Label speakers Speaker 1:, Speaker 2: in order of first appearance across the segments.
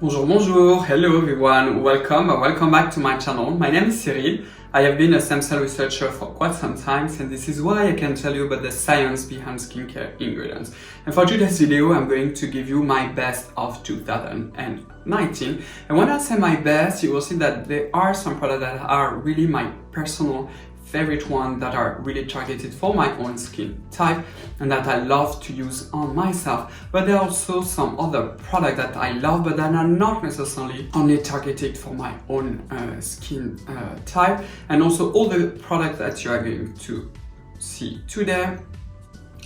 Speaker 1: Bonjour, bonjour, hello everyone, welcome back to my channel. My name is Cyril. I have been a stem cell researcher for quite some time, and this is why I can tell you about the science behind skincare ingredients. And for today's video, I'm going to give you my best of 2019. And when I say my best, you will see that there are some products that are really my personal favorite ones that are really targeted for my own skin type and that I love to use on myself. But there are also some other products that I love but that are not necessarily only targeted for my own skin type. And also all the products that you are going to see today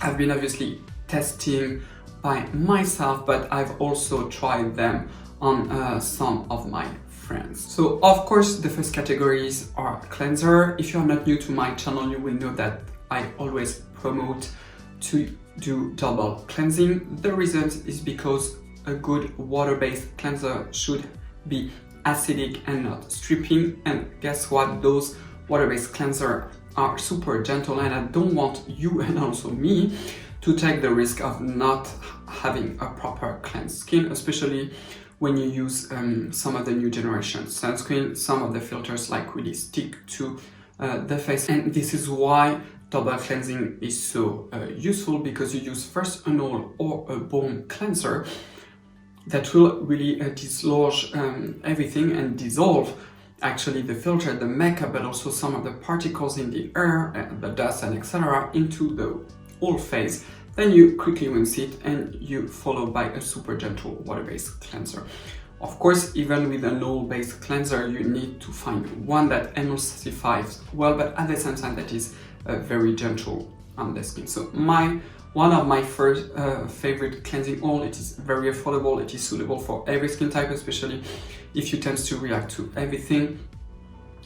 Speaker 1: I've been obviously testing by myself, but I've also tried them on some of my friends. So of course the first categories are cleanser. If you are not new to my channel, you will know that I always promote to do double cleansing. The reason is because a good water-based cleanser should be acidic and not stripping, and guess what, those water-based cleanser are super gentle, and I don't want you and also me to take the risk of not having a proper cleansed skin, especially when you use some of the new generation sunscreen. Some of the filters like really stick to the face, and this is why double cleansing is so useful, because you use first an oil or a balm cleanser that will really dislodge everything and dissolve actually the filter, the makeup, but also some of the particles in the air, the dust and etc. into the whole face. Then you quickly rinse it and you follow by a super gentle water-based cleanser. Of course, even with an oil-based cleanser, you need to find one that emulsifies well, but at the same time that is very gentle on the skin. So one of my first favorite cleansing oil, it is very affordable, it is suitable for every skin type, especially if you tend to react to everything,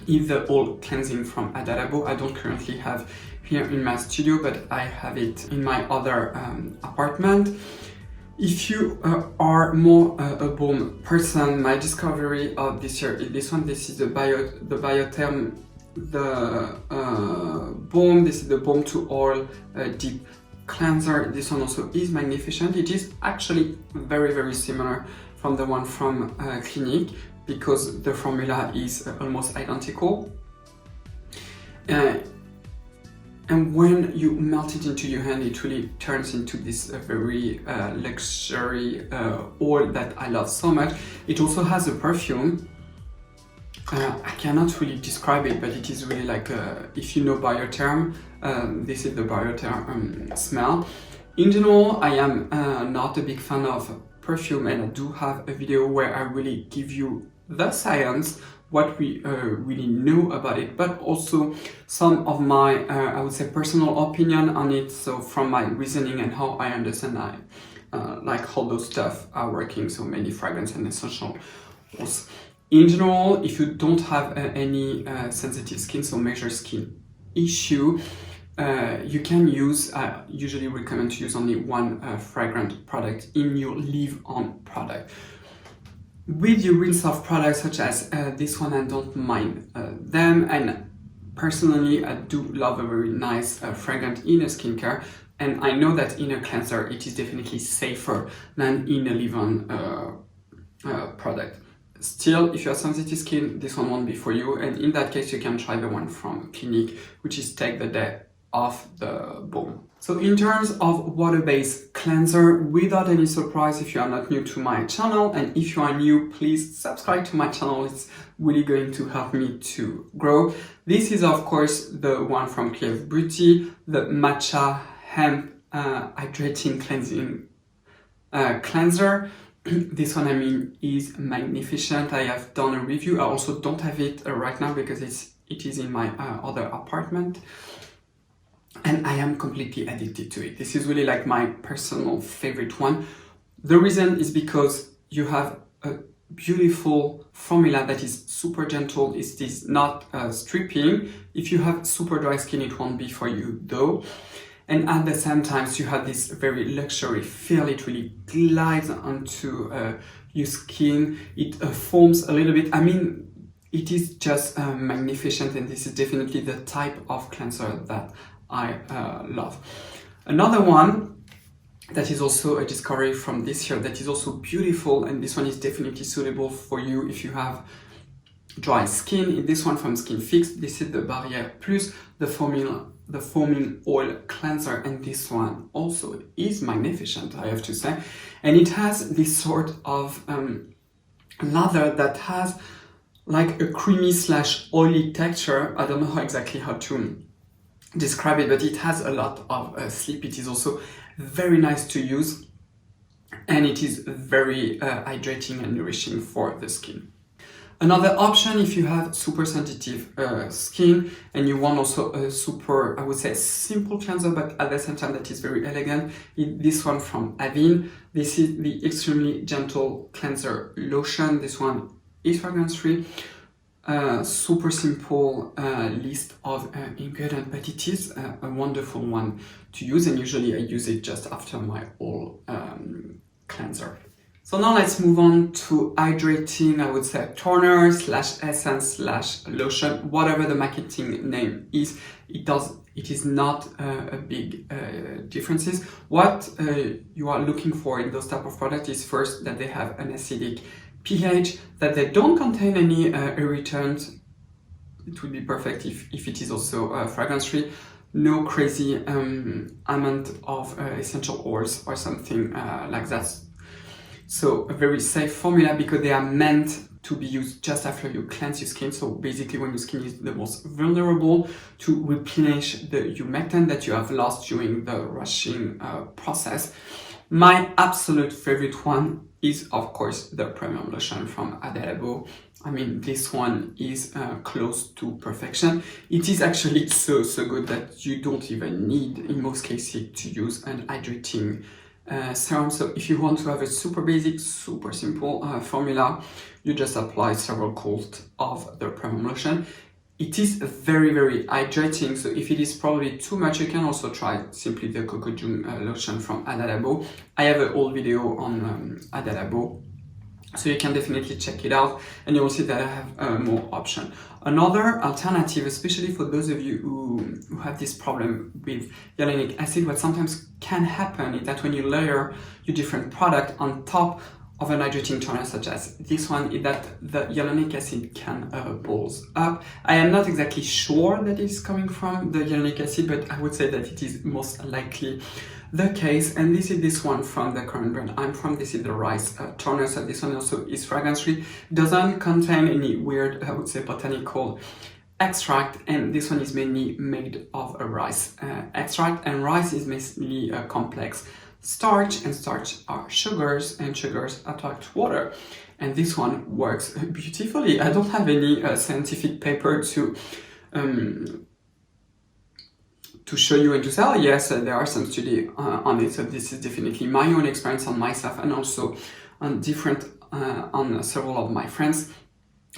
Speaker 1: is the oil cleansing from Hada Labo. I don't currently have here in my studio, but I have it in my other apartment. If you are more a balm person, my discovery of this year is this one. This is the Bioderma balm. This is the balm to oil deep cleanser. This one also is magnificent. It is actually very similar from the one from Clinique, because the formula is almost identical. And when you melt it into your hand, it really turns into this very luxury oil that I love so much. It also has a perfume. I cannot really describe it, but it is really like, if you know Bioderma, this is the Bioderma smell. In general, I am not a big fan of perfume, and I do have a video where I really give you the science, what we really know about it, but also some of my, I would say, personal opinion on it. So from my reasoning and how I understand like how those stuff are working, so many fragrance and essential oils. In general, if you don't have any sensitive skin, so major skin issue, you can use, I usually recommend to use only one fragrant product in your leave-on product. With your rinse off products such as this one, I don't mind them, and personally I do love a very nice fragrant in a skincare, and I know that in a cleanser it is definitely safer than in a leave-on product. Still, if you have sensitive skin, this one won't be for you, and in that case you can try the one from Clinique, which is Take the Day Off the Balm. So in terms of water-based cleanser, without any surprise, if you are not new to my channel, and if you are new, please subscribe to my channel. It's really going to help me to grow. This is of course the one from Krave Beauty, the Matcha Hemp Hydrating Cleanser. This one, I mean, is magnificent. I have done a review. I also don't have it right now because it is in my other apartment. And I am completely addicted to it. This is really like my personal favorite one. The reason is because you have a beautiful formula that is super gentle. It is not stripping. If you have super dry skin, it won't be for you though. And at the same time, you have this very luxury feel. It really glides onto your skin. It foams a little bit. I mean, it is just magnificent, and this is definitely the type of cleanser that I love. Another one that is also a discovery from this year that is also beautiful, and this one is definitely suitable for you if you have dry skin. In this one from Skin Fix, this is the Barrière Plus, the foaming oil cleanser, and this one also is magnificent, I have to say. And it has this sort of lather that has like a creamy / oily texture. I don't know exactly how to describe it, but it has a lot of slip. It is also very nice to use, and it is very hydrating and nourishing for the skin. Another option, if you have super sensitive skin and you want also a super, I would say, simple cleanser, but at the same time that is very elegant, this one from Avène. This is the Extremely Gentle Cleanser Lotion. This one is fragrance-free. Super simple list of ingredients, but it is a wonderful one to use, and usually I use it just after my oil cleanser. So now let's move on to hydrating, I would say, toner / essence / lotion, whatever the marketing name is. It is not a big differences. What you are looking for in those type of products is first that they have an acidic pH, that they don't contain any irritants. It would be perfect if it is also fragrance-free. No crazy amount of essential oils or something like that. So a very safe formula, because they are meant to be used just after you cleanse your skin. So basically when your skin is the most vulnerable, to replenish the humectant that you have lost during the rushing process. My absolute favorite one is, of course, the premium lotion from Hada Labo. I mean, this one is close to perfection. It is actually so good that you don't even need, in most cases, to use an hydrating serum. So if you want to have a super basic, super simple formula, you just apply several coats of the premium lotion. It is very hydrating, so if it is probably too much, you can also try simply the Coco June lotion from Hada Labo. I have a whole video on Hada Labo, so you can definitely check it out, and you will see that I have more options. Another alternative, especially for those of you who have this problem with hyaluronic acid, what sometimes can happen is that when you layer your different product on top of an hydrating toner such as this one, is that the hyaluronic acid can balls up. I am not exactly sure that it's coming from the hyaluronic acid, but I would say that it is most likely the case. And this is this one from the current brand I'm from. This is the rice toner. So this one also is fragrance-free. Doesn't contain any weird, I would say, botanical extract, and this one is mainly made of a rice extract, and rice is mainly a complex starch, and starch are sugars, and sugars attract water, and this one works beautifully. I don't have any scientific paper to show you and to say, oh yes, there are some study on it. So this is definitely my own experience on myself, and also on on several of my friends.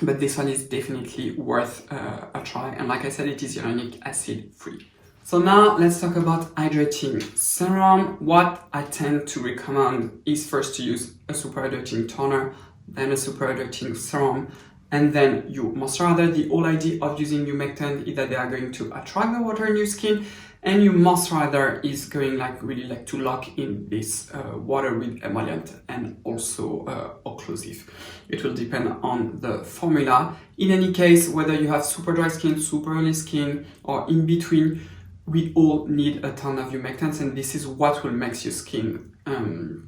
Speaker 1: But this one is definitely worth a try, and like I said, it is hyaluronic acid free. So now let's talk about hydrating serum. What I tend to recommend is first to use a super hydrating toner, then a super hydrating serum, and then your moisturizer. The whole idea of using humectant is that they are going to attract the water in your skin, and your moisturizer is going really to lock in this water with emollient and also occlusive. It will depend on the formula. In any case, whether you have super dry skin, super oily skin, or in between, we all need a ton of humectants, and this is what will make your skin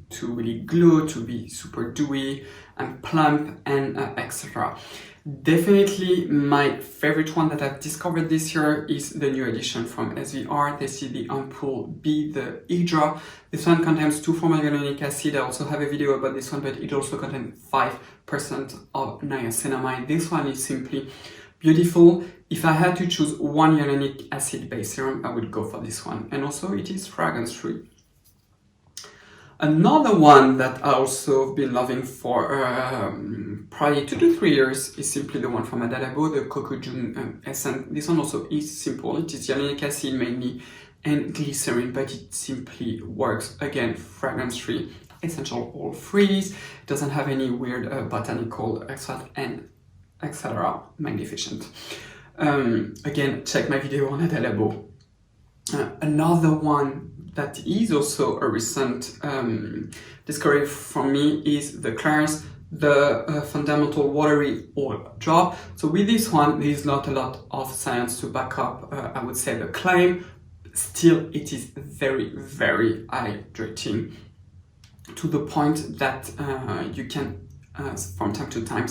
Speaker 1: to really glow, to be super dewy and plump, and etc. Definitely my favorite one that I've discovered this year is the new edition from SVR. This is the Ampoule B, the Hydra. This one contains 2 forms of hyaluronic acid. I also have a video about this one, but it also contains 5% of niacinamide. This one is simply beautiful. If I had to choose one hyaluronic acid based serum, I would go for this one, and also it is fragrance free. Another one that I also have been loving for probably 2 to 3 years is simply the one from Hada Labo, the Coco June Essence. This one also is simple. It is hyaluronic acid mainly and glycerin, but it simply works. Again, fragrance free, essential oil free, doesn't have any weird botanical extract, and etc. Magnificent. Again, check my video on Hada Labo. Another one that is also a recent discovery from me is the Clarins, the fundamental watery oil drop. So with this one, there is not a lot of science to back up, I would say, the claim. Still, it is very, very hydrating, to the point that you can, from time to time,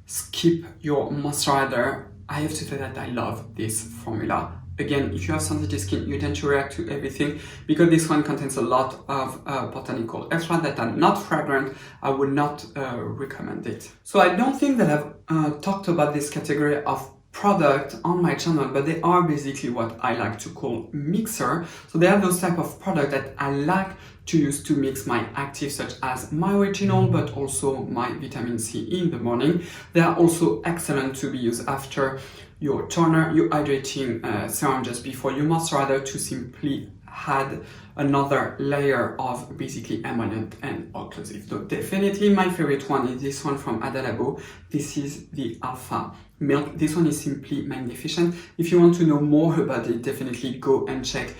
Speaker 1: skip your moisturizer. I have to say that I love this formula. Again, if you have sensitive skin, you tend to react to everything. Because this one contains a lot of botanical extracts that are not fragrant, I would not recommend it. So I don't think that I've talked about this category of product on my channel, but they are basically what I like to call mixer. So they are those type of product that I like to use to mix my actives, such as my retinol, but also my vitamin C in the morning. They are also excellent to be used after your toner, your hydrating serum just before your moisturizer, to simply add another layer of basically emollient and occlusive. So definitely my favorite one is this one from Hada Labo. This is the Alpha Milk. This one is simply magnificent. If you want to know more about it, definitely go and check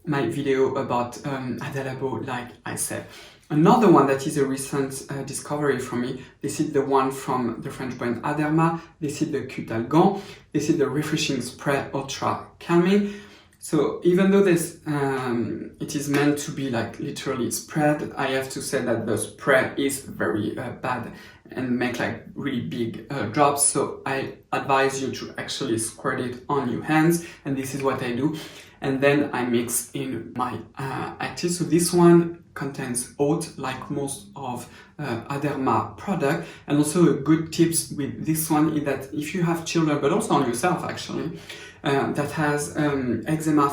Speaker 1: my video about Hada Labo, like I said. Another one that is a recent discovery for me, this is the one from the French brand Aderma. This is the Cutalgan. This is the Refreshing Spray Ultra Calming. So even though this it is meant to be like literally spread, I have to say that the spray is very bad and make like really big drops. So I advise you to actually squirt it on your hands, and this is what I do. And then I mix in my active. So this one contains oat, like most of Aderma product. And also a good tips with this one is that if you have children, but also on yourself actually, that has eczema,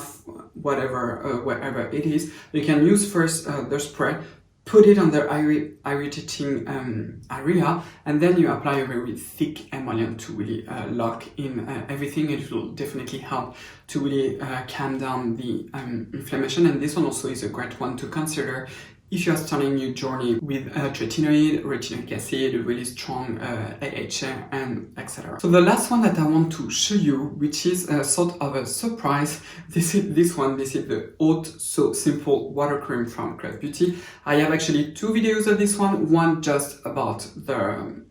Speaker 1: whatever, wherever it is, you can use first the spray, put it on the irritating area, and then you apply a very thick emollient to really lock in everything. It will definitely help to really calm down the inflammation. And this one also is a great one to consider if you are starting your journey with retinoid, retinoic acid, really strong AHA, and etc. So the last one that I want to show you, which is sort of a surprise, this is the Oat So Simple Water Cream from Krave Beauty. I have actually two videos of this one just about the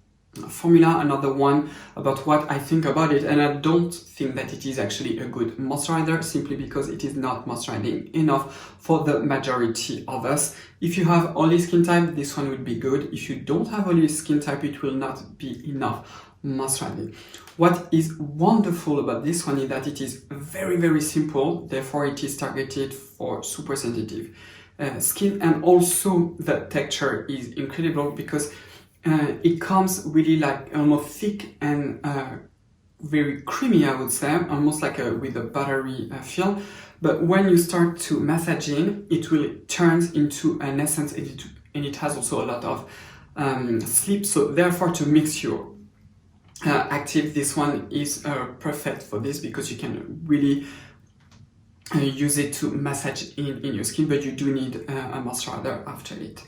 Speaker 1: formula, another one about what I think about it, and I don't think that it is actually a good moisturizer, simply because it is not moisturizing enough for the majority of us. If you have oily skin type, this one would be good. If you don't have oily skin type, it will not be enough moisturizing. What is wonderful about this one is that it is very, very simple, therefore it is targeted for super sensitive skin, and also the texture is incredible because it comes really like almost thick and very creamy, I would say, almost like with a buttery feel. But when you start to massaging, it will turn into an essence, and it has also a lot of sleep. So therefore, to mix your active, this one is perfect for this, because you can really use it to massage in your skin, but you do need a moisturizer after it.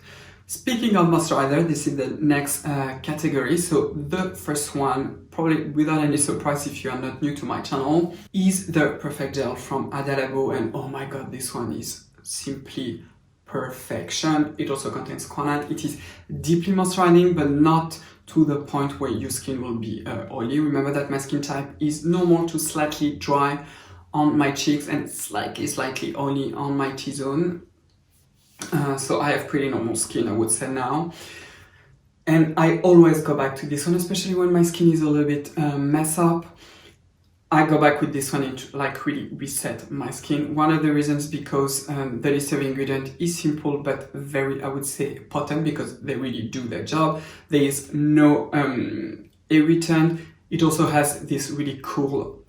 Speaker 1: Speaking of moisturizer, this is the next category. So the first one, probably without any surprise if you are not new to my channel, is the Perfect Gel from Hada Labo, and oh my god, this one is simply perfection. It also contains quinine. It is deeply moisturizing, but not to the point where your skin will be oily. Remember that my skin type is normal to slightly dry on my cheeks and slightly oily on my T-zone. So I have pretty normal skin, I would say now, and I always go back to this one, especially when my skin is a little bit messed up. I go back with this one to like really reset my skin. One of the reasons, because the list of ingredients is simple but very, I would say, potent, because they really do their job. There is no irritant. It also has this really cool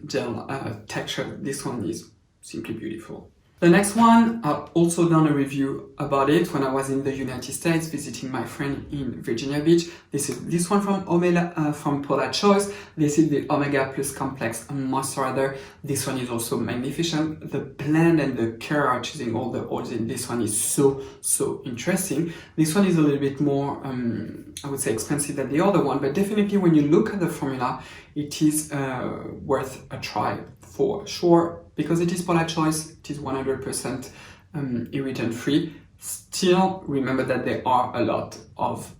Speaker 1: gel texture. This one is simply beautiful. The next one, I've also done a review about it when I was in the United States visiting my friend in Virginia Beach. This is this one from Paula Choice. This is the Omega Plus Complex Moisturizer. This one is also magnificent. The blend and the care choosing all the oils in this one is so interesting. This one is a little bit more, I would say, expensive than the other one, but definitely when you look at the formula, it is worth a try for sure, because it is Paula Choice. It is 100% irritant-free. Still, remember that there are a lot of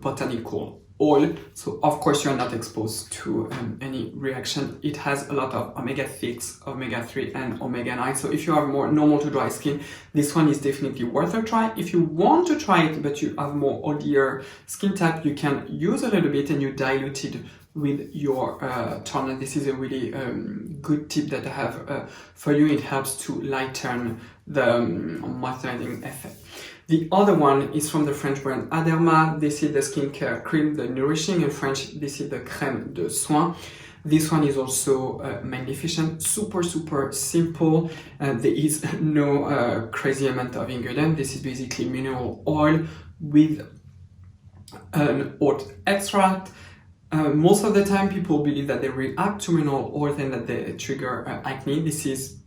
Speaker 1: botanical oil, so of course you're not exposed to any reaction. It has a lot of omega-6, omega-3 and omega-9, so if you have more normal to dry skin, this one is definitely worth a try. If you want to try it but you have more oilier skin type, you can use a little bit and you dilute it with your toner. This is a really good tip that I have for you. It helps to lighten the moisturizing effect. The other one is from the French brand Aderma. This is the skincare cream, the nourishing. In French, this is the crème de soin. This one is also magnificent, super simple. There is no crazy amount of ingredient. This is basically mineral oil with an oat extract. Most of the time people believe that they react to mineral oil and that they trigger acne. This is,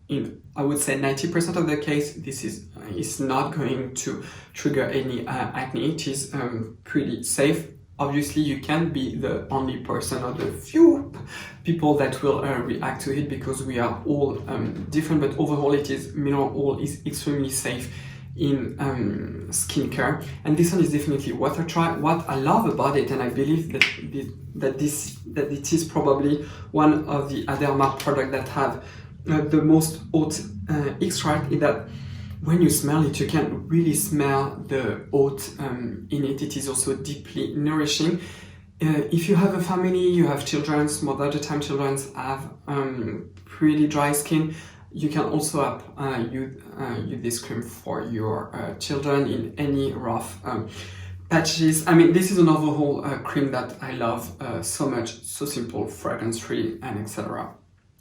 Speaker 1: in I would say 90% of the case, this is not going to trigger any acne. It is pretty safe. Obviously you can't be the only person or the few people that will react to it, because we are all different, but overall it is, mineral oil is extremely safe in skincare, and this one is definitely worth a try. What I love about it, and I believe that it is probably one of the Aderma products that have the most oat extract, is that when you smell it, you can really smell the oat in it. It is also deeply nourishing. If you have a family, you have children, most of the time children have pretty dry skin, you can also use this cream for your children in any rough patches. I mean, this is an overall cream that I love so much, so simple, fragrance-free, and etc.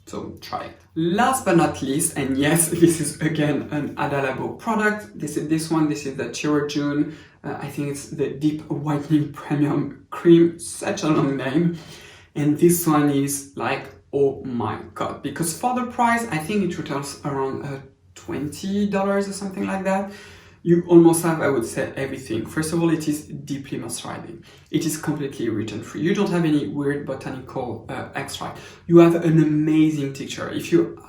Speaker 1: So try it. Last but not least, and yes, this is again an Hada Labo product. This is the Chiro June. I think it's the Deep Whitening Premium Cream, such a long name. And this one is like, oh my god, because for the price, I think it retails around $20 or something like that. You almost have, I would say, everything. First of all, it is deeply moisturizing. It is completely irritant-free. You don't have any weird botanical extract. You have an amazing texture. If you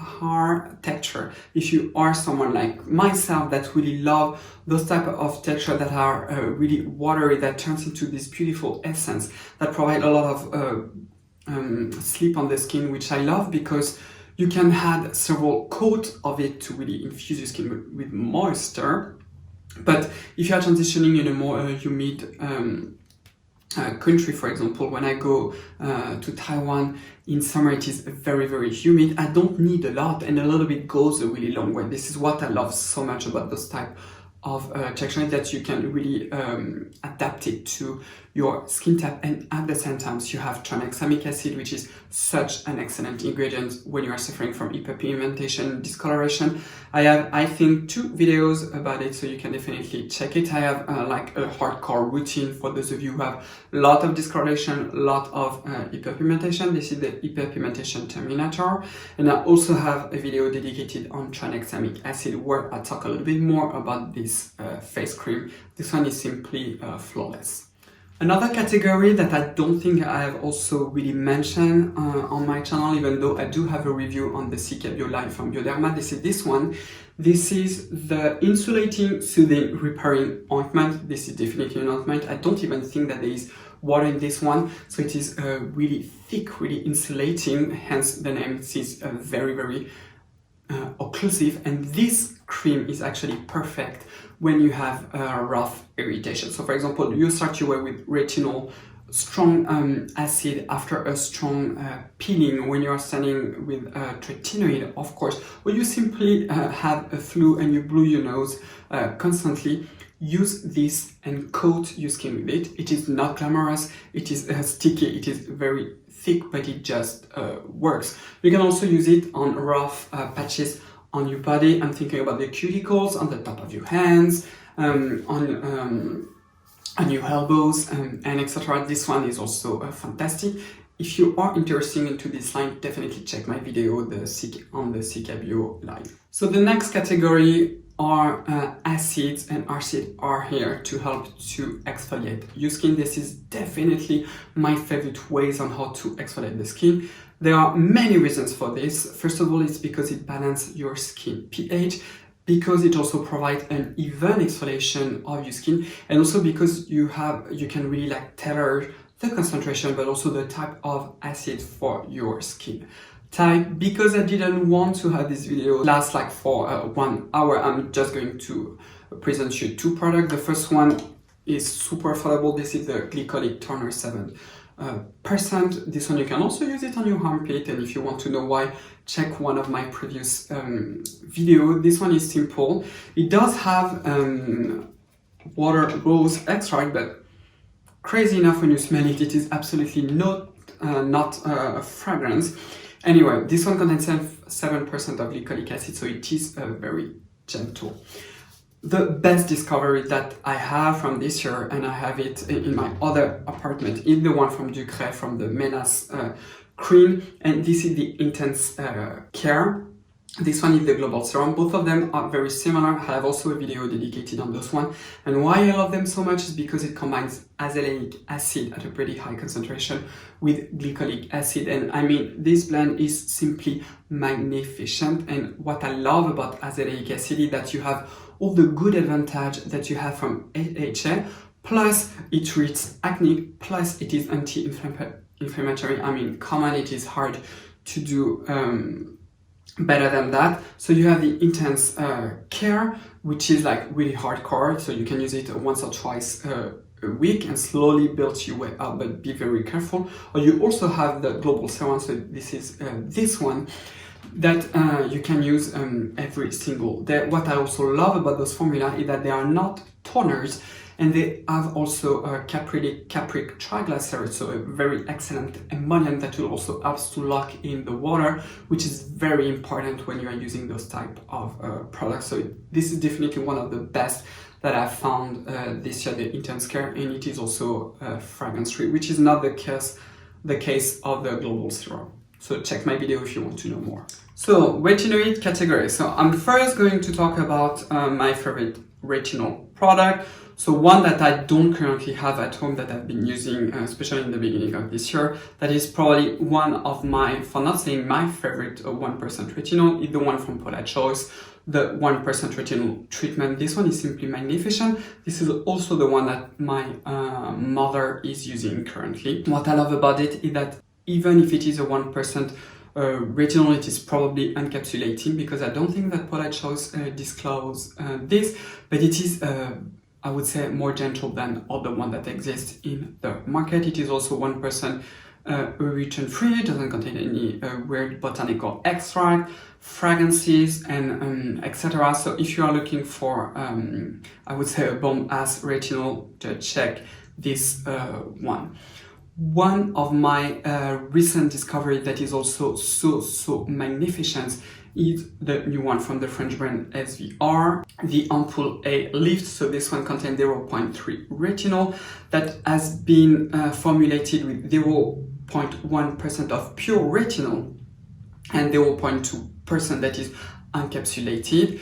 Speaker 1: are someone like myself that really love those type of texture that are really watery, that turns into this beautiful essence, that provide a lot of sleep on the skin, which I love, because you can add several coats of it to really infuse your skin with moisture. But if you are transitioning in a more humid country, for example, when I go to Taiwan in summer, it is very humid. I don't need a lot, and a little bit goes a really long way. This is what I love so much about those type of texture, that you can really adapt it to your skin type, and at the same time you have tranexamic acid, which is such an excellent ingredient when you are suffering from hyperpigmentation, discoloration. I have, I think, 2 videos about it, so you can definitely check it. I have like a hardcore routine for those of you who have a lot of discoloration, a lot of hyperpigmentation. This is the hyperpigmentation terminator, and I also have a video dedicated on tranexamic acid where I talk a little bit more about this face cream. This one is simply flawless. Another category that I don't think I have also really mentioned on my channel, even though I do have a review on the Cicabio line from Bioderma, this one. This is the Insulating, Soothing, Repairing Ointment. This is definitely an ointment. I don't even think that there is water in this one, so it is really thick, really insulating, hence the name. It is very occlusive, and this cream is actually perfect when you have rough irritation. So for example, you start your way with retinol, strong acid after a strong peeling, when you are standing with retinoid, of course, or you simply have a flu and you blew your nose constantly. Use this and coat your skin with it. It is not glamorous, it is sticky, it is very thick, but it just works. You can also use it on rough patches on your body. I'm thinking about the cuticles, on the top of your hands, on your elbows, and etc. This one is also fantastic. If you are interested into this line, definitely check my video on the Cicabio line. So the next category are acids, and acids are here to help to exfoliate your skin. This is definitely my favorite ways on how to exfoliate the skin. There are many reasons for this. First of all, it's because it balances your skin pH, because it also provides an even exfoliation of your skin, and also because you can really like tailor the concentration but also the type of acid for your skin type. Because I didn't want to have this video last like for 1 hour, I'm just going to present you 2 products. The first one is super affordable. This is the Glycolic Toner 7%. This one you can also use it on your armpit, and if you want to know why, check one of my previous video. This one is simple. It does have water rose extract, but crazy enough, when you smell it, it is absolutely not a fragrance. Anyway, this one contains 7% of glycolic acid, so it is very gentle. The best discovery that I have from this year, and I have it in my other apartment, is the one from Krave, from the Menace cream, and this is the Intense Care. This one is the Global Serum. Both of them are very similar. I have also a video dedicated on this one. And why I love them so much is because it combines azelaic acid at a pretty high concentration with glycolic acid. And I mean, this blend is simply magnificent. And what I love about azelaic acid is that you have all the good advantage that you have from AHA, plus it treats acne, plus it is anti-inflammatory. I mean, come on, it is hard to do better than that. So you have the Intense Care, which is like really hardcore, so you can use it once or twice a week and slowly build your way up, but be very careful. Or you also have the Global Serum, so this is this one that you can use every single day. What I also love about those formula is that they are not toners, and they have also a capric triglyceride, so a very excellent emollient that will also help to lock in the water, which is very important when you are using those type of products. So this is definitely one of the best that I found this year, the Intense Care, and it is also fragrance free, which is not the case of the Global Serum. So check my video if you want to know more. So retinoid category. So I'm first going to talk about my favorite retinol product. So one that I don't currently have at home that I've been using, especially in the beginning of this year, that is probably one of my, for not saying my favorite 1% retinol, is the one from Paula Choice, the 1% retinol treatment. This one is simply magnificent. This is also the one that my mother is using currently. What I love about it is that even if it is a 1% retinol, it is probably encapsulating, because I don't think that Paula Choice disclose this, but it is I would say more gentle than other one that exists in the market. It is also 1% irritant free, doesn't contain any weird botanical extract, fragrances, and etc. So if you are looking for, I would say, a bomb-ass retinol, just check this one. One of my recent discovery that is also so magnificent is the new one from the French brand SVR, the Ampoule A Lift. So this one contains 0.3 retinol that has been formulated with 0.1% of pure retinol and 0.2% that is encapsulated.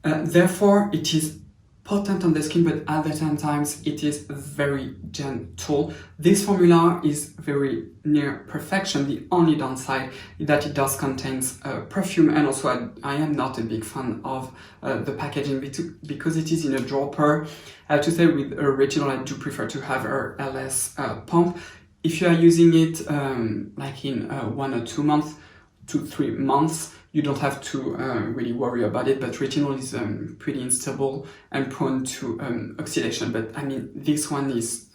Speaker 1: Therefore, it is potent on the skin, but at the same time it is very gentle. This formula is very near perfection. The only downside is that it does contain perfume, and also I am not a big fan of the packaging because it is in a dropper. I have to say, with retinol I do prefer to have a LS pump. If you are using it like in 1 or 2 months, 2-3 months, you don't have to really worry about it, but retinol is pretty unstable and prone to oxidation. But I mean, this one is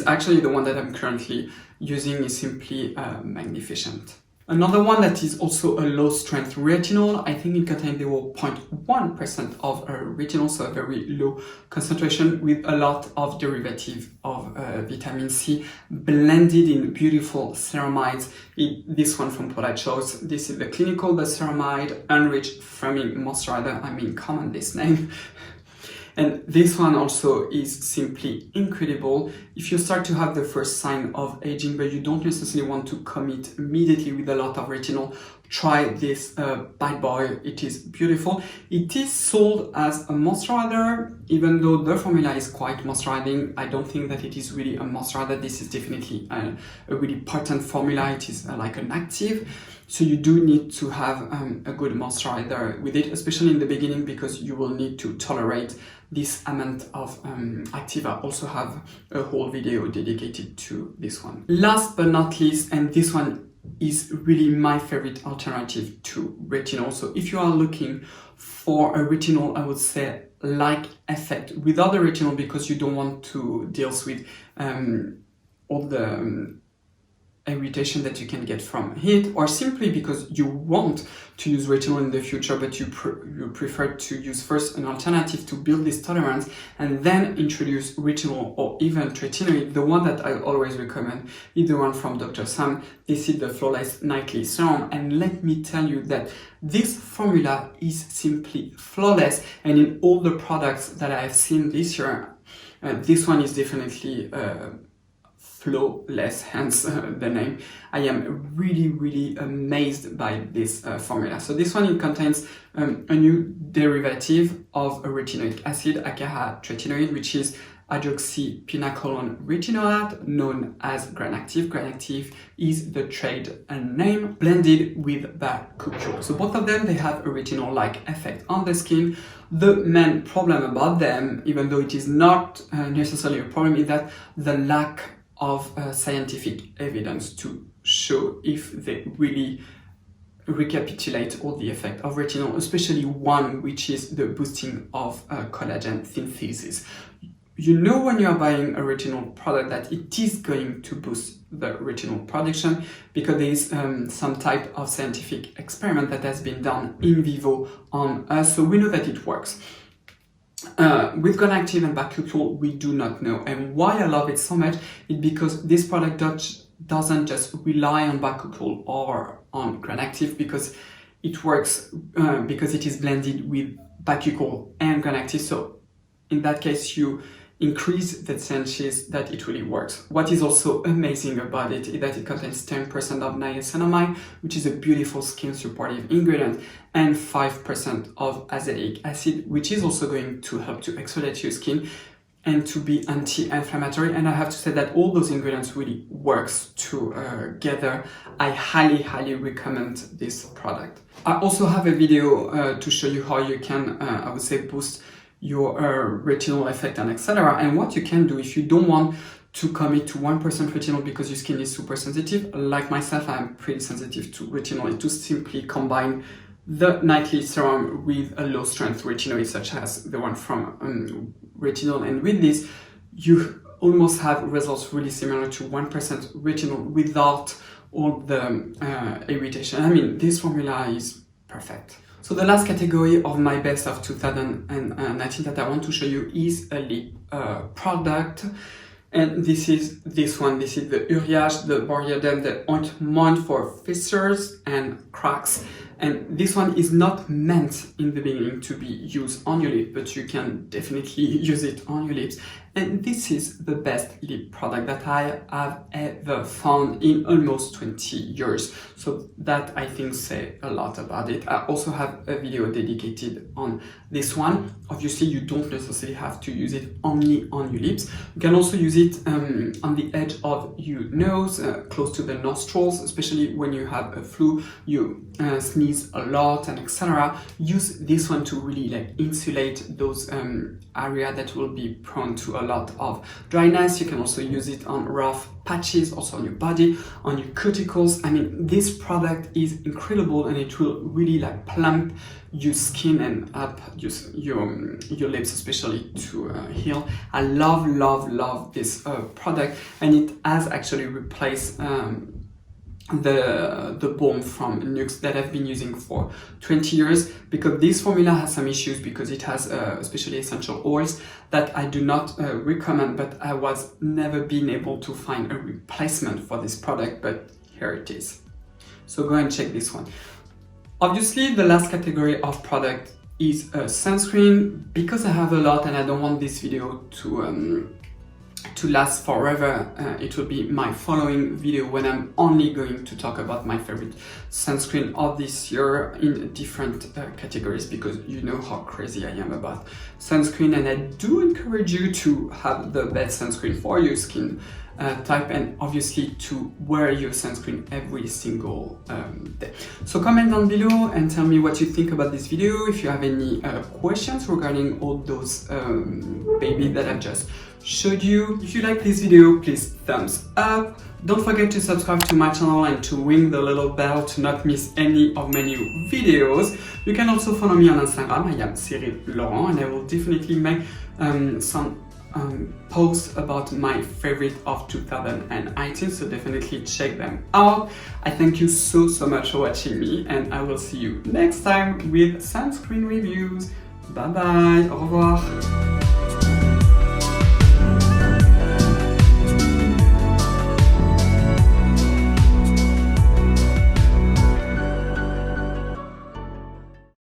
Speaker 1: actually the one that I'm currently using, is simply magnificent. Another one that is also a low strength retinol, I think it contains 0.1% of retinol, so a very low concentration with a lot of derivative of vitamin C blended in beautiful ceramides. This one from Paula Choice, this is the Clinical, the ceramide enriched firming moisturizer. I mean, come on, this name. And this one also is simply incredible. If you start to have the first sign of aging, but you don't necessarily want to commit immediately with a lot of retinol, try this bad boy. It is beautiful. It is sold as a moisturizer, even though the formula is quite moisturizing. I don't think that it is really a moisturizer. This is definitely a really potent formula. It is like an active. So you do need to have a good moisturizer with it, especially in the beginning, because you will need to tolerate this amount of active. I also have a whole video dedicated to this one. Last but not least, and this one is really my favorite alternative to retinol. So if you are looking for a retinol, I would say like effect without the retinol, because you don't want to deal with all the irritation that you can get from heat, or simply because you want to use retinol in the future, but you prefer to use first an alternative to build this tolerance and then introduce retinol or even retinoid. The one that I always recommend is the one from Dr. Sam. This is the Flawless Nightly Serum, and let me tell you that this formula is simply flawless, and in all the products that I have seen this year, this one is definitely flawless, hence the name. I am really amazed by this formula. So this one, it contains a new derivative of a retinoic acid, aka retinoid, which is hydroxypinacolone retinoate, known as Granactive. Granactive is the trade name, blended with bakuchiol. So both of them, they have a retinol-like effect on the skin. The main problem about them, even though it is not necessarily a problem, is that the lack of scientific evidence to show if they really recapitulate all the effect of retinol, especially one which is the boosting of collagen synthesis. You know when you are buying a retinol product that it is going to boost the retinol production, because there is some type of scientific experiment that has been done in vivo on us, so we know that it works. With Granactive and bakuchiol, we do not know. And why I love it so much is because this product doesn't just rely on bakuchiol or on Granactive, because it works because it is blended with bakuchiol and Granactive. So in that case, you increase the chances that it really works. What is also amazing about it is that it contains 10% of niacinamide, which is a beautiful skin supportive ingredient, and 5% of azelaic acid, which is also going to help to exfoliate your skin and to be anti-inflammatory. And I have to say that all those ingredients really works together. I highly recommend this product. I also have a video to show you how you can, I would say, boost your retinol effect and etc. And what you can do if you don't want to commit to 1% retinol because your skin is super sensitive, like myself, I'm pretty sensitive to retinol, is to simply combine the nightly serum with a low strength retinoid, such as the one from retinol. And with this, you almost have results really similar to 1% retinol without all the irritation. I mean, this formula is perfect. So the last category of my best of 2019 that I want to show you is a lip product. And this is this one. This is the Uriage, the Bioderma, the ointment for fissures and cracks. And this one is not meant in the beginning to be used on your lip, but you can definitely use it on your lips. And this is the best lip product that I have ever found in almost 20 years. So that, I think, say a lot about it. I also have a video dedicated on this one. Obviously, you don't necessarily have to use it only on your lips. You can also use it on the edge of your nose, close to the nostrils, especially when you have a flu, you sneeze a lot and etc. Use this one to really like insulate those areas that will be prone to a lot of dryness. You can also use it on rough patches, also on your body, on your cuticles. I mean, this product is incredible, and it will really like plump your skin and up your lips, especially to heal. I love this product, and it has actually replaced the balm from Nux that I've been using for 20 years, because this formula has some issues because it has especially essential oils that I do not recommend, but I was never been able to find a replacement for this product, but here it is. So go and check this one. Obviously, the last category of product is a sunscreen. Because I have a lot and I don't want this video to last forever, it will be my following video when I'm only going to talk about my favorite sunscreen of this year in different categories, because you know how crazy I am about sunscreen, and I do encourage you to have the best sunscreen for your skin type, and obviously to wear your sunscreen every single day. So comment down below and tell me what you think about this video. If you have any questions regarding all those babies that I've just showed you. If you like this video, please thumbs up. Don't forget to subscribe to my channel and to ring the little bell to not miss any of my new videos. You can also follow me on Instagram. I am Cyril Laurent, and I will definitely make some posts about my favorite of 2018, so definitely check them out. I thank you so much for watching me, and I will see you next time with sunscreen reviews. Bye bye, au revoir.